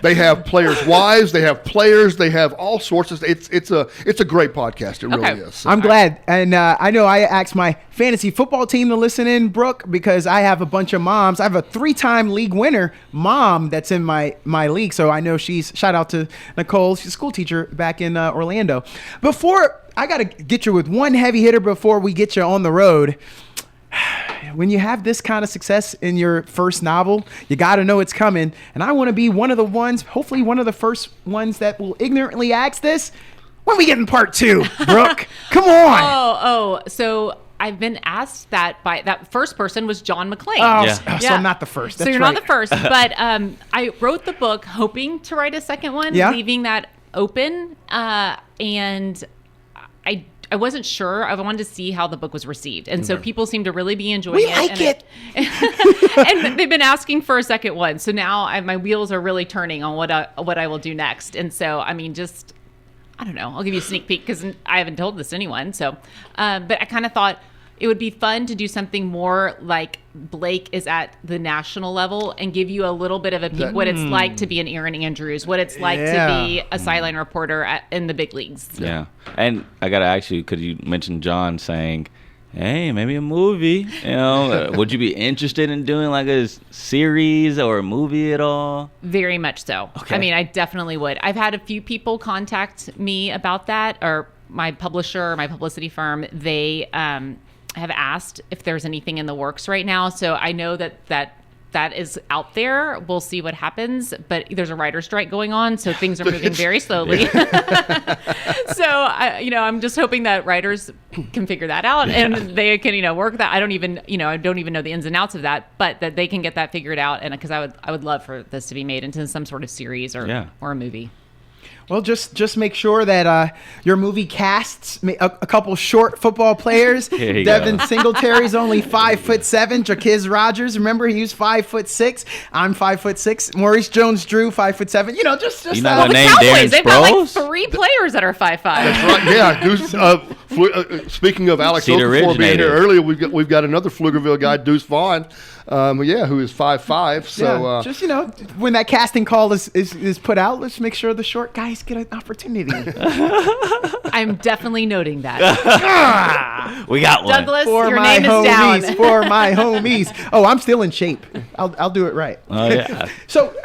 They have players' wives. They have players. They have all sorts of. It's a great podcast. It really is. So. I'm glad, and I know I asked my fantasy football team to listen in, Brooke, because I have a bunch of moms. I have a 3-time league winner mom that's in my league, so I know shout out to Nicole. She's a school teacher back in Orlando. I got to get you with one heavy hitter before we get you on the road. When you have this kind of success in your first novel, you got to know it's coming. And I want to be one of the ones, hopefully one of the first ones that will ignorantly ask this. When we get in part 2, Brooke? Come on. So I've been asked that by that first person was John McClane. So I'm not the first. So That's you're right. not the first, but I wrote the book hoping to write a second one, leaving that open, and I wasn't sure. I wanted to see how the book was received, and so people seem to really be enjoying it. We like it. And they've been asking for a second one, so now my wheels are really turning on what I will do next. And so I don't know. I'll give you a sneak peek because I haven't told this to anyone. So, but I kind of thought it would be fun to do something more like Blake is at the national level and give you a little bit of a peek what it's like to be an Erin Andrews, what it's like to be a sideline reporter in the big leagues. Yeah. And I got to ask you, because you mentioned John saying, hey, maybe a movie, would you be interested in doing like a series or a movie at all? Very much so. Okay. I mean, I definitely would. I've had a few people contact me about that, or my publisher, or my publicity firm. They have asked if there's anything in the works right now. So I know that that is out there. We'll see what happens, but there's a writer's strike going on, so things are moving very slowly. So, I'm just hoping that writers can figure that out and they can, work that. I don't even know the ins and outs of that, but that they can get that figured out. And because I would love for this to be made into some sort of series or a movie. Well, just make sure that your movie casts a couple short football players. Devin Singletary's only 5'7". Jaquiz Rogers, remember he was 5'6". I'm 5'6". Maurice Jones-Drew 5'7". Just You're not gonna name Cowboys, Darren they've got like Sproles? 3 players that are 5'5". That's right. Yeah. Deuce, speaking of Alex Cedar Okafor being originator. here earlier, we've got another Pflugerville guy, Deuce Vaughn, who is 5'5". So when that casting call is put out, let's make sure the short guys get an opportunity. I'm definitely noting that. We got one. Douglas, For your my name homies, is down. for my homies. Oh, I'm still in shape. I'll do it right. Oh, yeah. So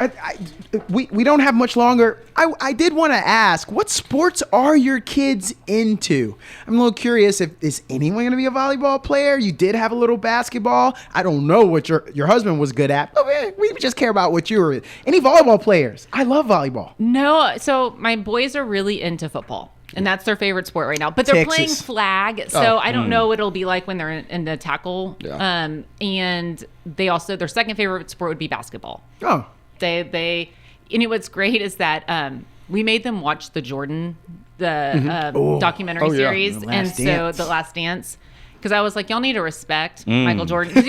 we don't have much longer. I did want to ask, what sports are your kids into? I'm a little curious. Is anyone going to be a volleyball player? You did have a little basketball. I don't know what your husband was good at. But we just care about what you were. Any volleyball players? I love volleyball. No, so my boys are really into football. And that's their favorite sport right now. But they're Texas. playing flag, so I don't know what it'll be like when they're in the tackle. Yeah. And they also, their second favorite sport would be basketball. Oh. They what's great is that we made them watch the Jordan, documentary Oh, yeah. series. The And Last so Dance. The Last Dance. Because I was like, y'all need to respect Michael Jordan. 'Cause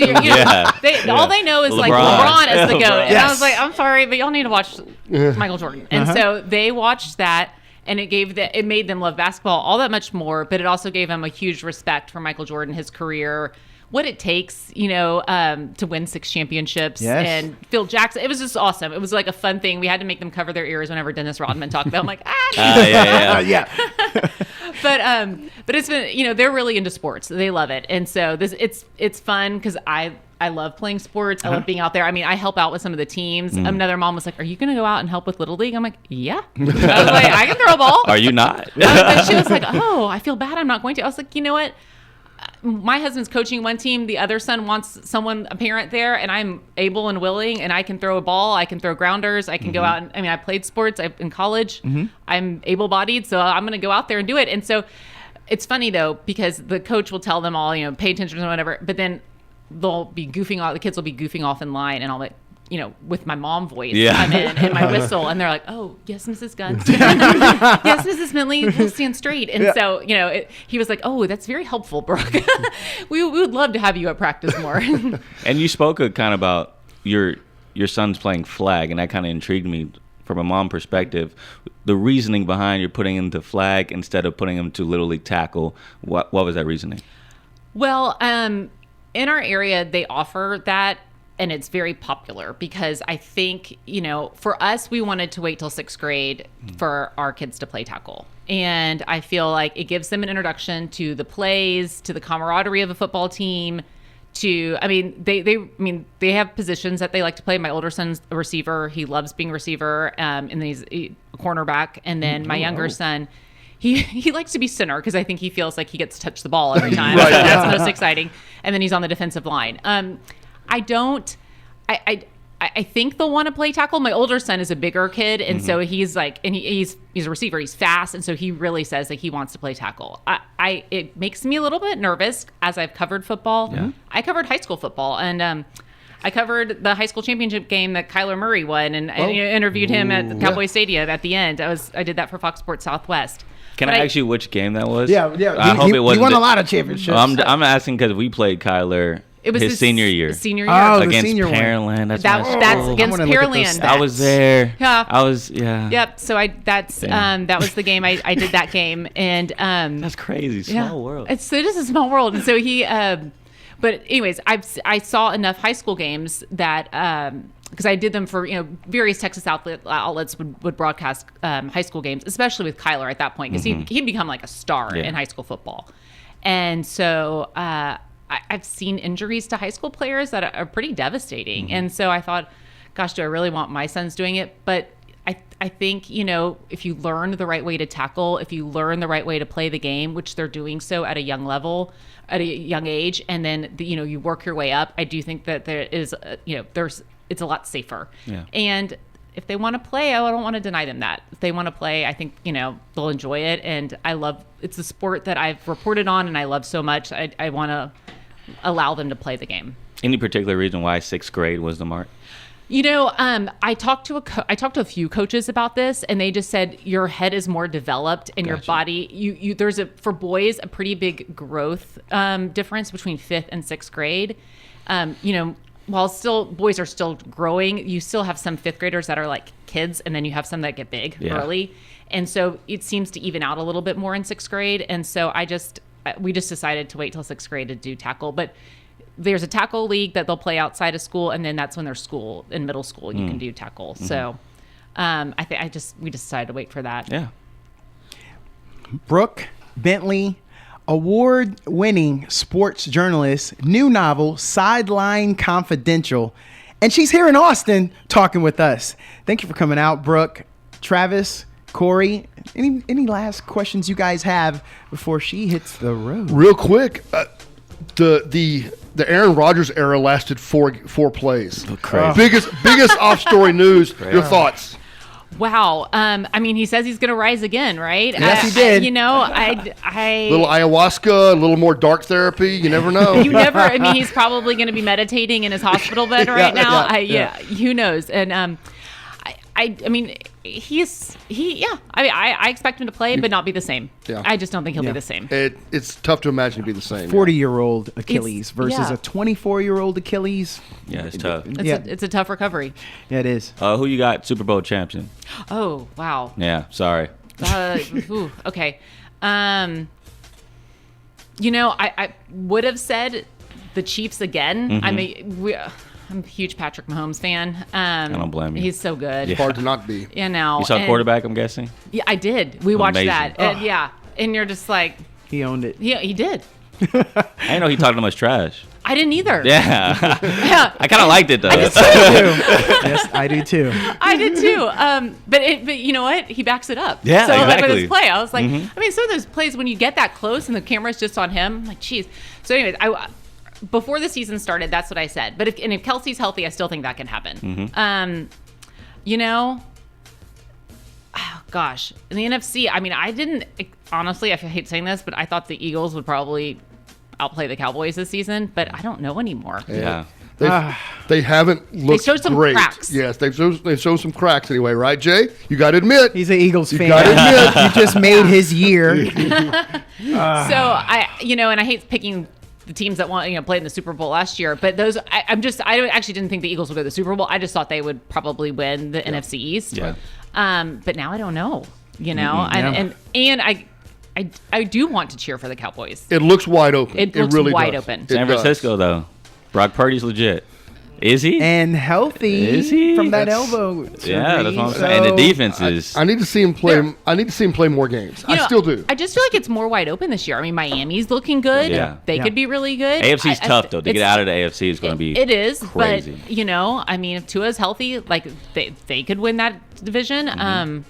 all they know is like LeBron is the GOAT. And I was like, I'm sorry, but y'all need to watch Michael Jordan. And so they watched that. And it made them love basketball all that much more, but it also gave them a huge respect for Michael Jordan, his career, what it takes, to win 6 championships. Yes. And Phil Jackson. It was just awesome. It was like a fun thing. We had to make them cover their ears whenever Dennis Rodman talked about. I'm like, Yeah. But it's been, they're really into sports. They love it, and so it's fun because I love playing sports. I love being out there. I mean, I help out with some of the teams. Another mom was like, "Are you going to go out and help with Little League?" I'm like, "Yeah." I was like, "I can throw a ball." Are you not? But she was like, "Oh, I feel bad. I'm not going to." I was like, "You know what? My husband's coaching one team. The other son wants a parent there, and I'm able and willing, and I can throw a ball. I can throw grounders. I can go out. And, I played sports in college. I'm able-bodied, so I'm going to go out there and do it." And so it's funny, though, because the coach will tell them all, pay attention or whatever, but then they'll be goofing off. The kids will be goofing off in line, and I'll like, with my mom voice come in and my whistle, and they're like, "Oh, yes, Mrs. Gunn." "Yes, Mrs. Bentley, we'll stand straight." And so, he was like, "Oh, that's very helpful, Brooke. we would love to have you at practice more." And you spoke kind of about your son's playing flag, and that kind of intrigued me from a mom perspective. The reasoning behind you're putting him to flag instead of putting him to Little League tackle. What was that reasoning? Well, in our area, they offer that, and it's very popular because I think, for us, we wanted to wait till 6th grade for our kids to play tackle. And I feel like it gives them an introduction to the plays, to the camaraderie of a football team, they have positions that they like to play. My older son's a receiver. He loves being a receiver, and then he's a cornerback. And then my younger son, he likes to be center because I think he feels like he gets to touch the ball every time. Right. So that's most exciting. And then he's on the defensive line. I think they'll want to play tackle. My older son is a bigger kid, and so he's like, and he's a receiver. He's fast, and so he really says that he wants to play tackle. It makes me a little bit nervous as I've covered football. Yeah. I covered high school football, and I covered the high school championship game that Kyler Murray won, and I interviewed him at the Cowboy Stadium at the end. I did that for Fox Sports Southwest. Can I ask you which game that was? Yeah. I hope it wasn't. He won a lot of championships. I'm asking because we played Kyler. It was his senior year. Senior year. Oh, the against senior one. Pearland. That's Against I wanna look at those Pearland. stats. I was there. Yeah. I was. Yeah. Yep. So that was the game. I did that game, and That's crazy. Small world. It is a small world, and so he. But anyways, I saw enough high school games that because I did them for various Texas outlets would broadcast high school games, especially with Kyler at that point because he'd become like a star in high school football, and so. I've seen injuries to high school players that are pretty devastating. And so I thought, gosh, do I really want my sons doing it? But I think, if you learn the right way to tackle, if you learn the right way to play the game, which they're doing so at a young level, at a young age, and then, you work your way up, I do think that there is, it's a lot safer. Yeah. And if they want to play, I don't want to deny them that. If they want to play, I think, they'll enjoy it. And it's a sport that I've reported on and I love so much. I want to allow them to play the game. Any particular reason why 6th grade was the mark? I talked to a few coaches about this, and they just said your head is more developed and your body. There's for boys a pretty big growth difference between 5th and 6th grade. While boys are still growing, you still have some 5th graders that are like kids, and then you have some that get big early, and so it seems to even out a little bit more in 6th grade. And so we just decided to wait till 6th grade to do tackle, but. There's a tackle league that they'll play outside of school, and then that's when they're in middle school you can do tackle. Mm-hmm. So we just decided to wait for that. Yeah. Brooke Bentley, award-winning sports journalist, new novel Sideline Confidential, and she's here in Austin talking with us. Thank you for coming out, Brooke. Travis, Corey, any last questions you guys have before she hits the road? Real quick, the Aaron Rodgers era lasted four plays. Oh, crazy. Biggest off-story news. Your thoughts? Wow. He says he's going to rise again, right? Yes, he did. I little ayahuasca, a little more dark therapy. You never know. He's probably going to be meditating in his hospital bed right now. Who knows? And I expect him to play, but not be the same. Yeah. I just don't think he'll be the same. It's tough to imagine to be the same. 40-year-old Achilles versus a 24-year-old Achilles. Yeah, it's tough. It's a tough recovery. Yeah, it is. Who you got Super Bowl champion? Oh, wow. Yeah, sorry. Okay. I would have said the Chiefs again. Mm-hmm. I'm a huge Patrick Mahomes fan. I don't blame you. He's so good. It's hard to not be. You saw quarterback, I'm guessing? Yeah, I did. We watched that. Oh. And and you're just like... He owned it. Yeah, he did. I didn't know he talked that much trash. I didn't either. Yeah. I kind of liked it, though. Yes, I do too. I did too. But you know what? He backs it up. Yeah, so exactly. With his play, I was like, some of those plays when you get that close and the camera's just on him, I'm like, geez. So anyways, before the season started, that's what I said. But if Kelsey's healthy, I still think that can happen. Oh gosh, in the NFC, I didn't honestly. I hate saying this, but I thought the Eagles would probably outplay the Cowboys this season. But I don't know anymore. Yeah. They haven't looked They showed some great. cracks. Yes, they've shown some cracks anyway, right, Jay? You got to admit. He's an Eagles fan. Got to admit. You just made his year. So I hate picking the teams that played in the Super Bowl last year, but those I actually didn't think the Eagles would go to the Super Bowl. I just thought they would probably win the NFC East. Yeah. But now I don't know. And I do want to cheer for the Cowboys. It looks wide open. It looks really wide does. open. San Francisco, though. Brock Purdy's legit. Is he? And healthy. Is he? From that elbow. Yeah, that's what I'm saying. And the defense is. I need to see him play. I need to see him play more games. I still do. I just feel like it's more wide open this year. Miami's looking good. Yeah. They could be really good. AFC's tough, though. To get out of the AFC is going to be It is, crazy. But, if Tua's healthy, they could win that division. Let's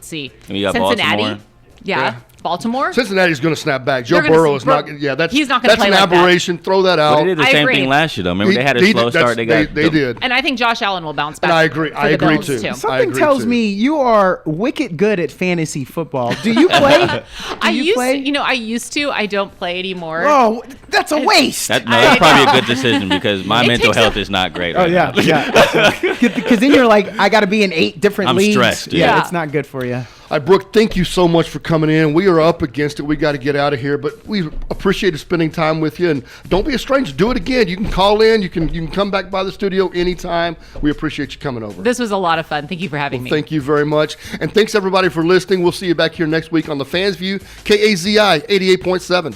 see. You got Cincinnati. Baltimore. Yeah. Baltimore. Cincinnati's going to snap back. Joe They're gonna Burrow see- is not. Bro- Yeah, that's he's not gonna that's play an like that. aberration. Throw that But out. they did the I same agree. thing last year, though. Remember, they had a slow start. They did. And I think Josh Allen will bounce back. And I agree. for I the agree Bills, too. too. Something tells me you are wicked good at fantasy football. Do you play? I used to. I don't play anymore. Oh, that's a waste. That's probably a good decision because my mental health is not great. Oh Right yeah, now. yeah. Because then you're like, I got to be in 8 different I'm leagues. stressed, Yeah, yeah. it's not good for you. All right, Brooke, thank you so much for coming in. We are up against it. We got to get out of here, but we appreciate spending time with you. And don't be a stranger. Do it again. You can call in. You can come back by the studio anytime. We appreciate you coming over. This was a lot of fun. Thank you for having me. Thank you very much. And thanks, everybody, for listening. We'll see you back here next week on The Fans View, KAZI 88.7.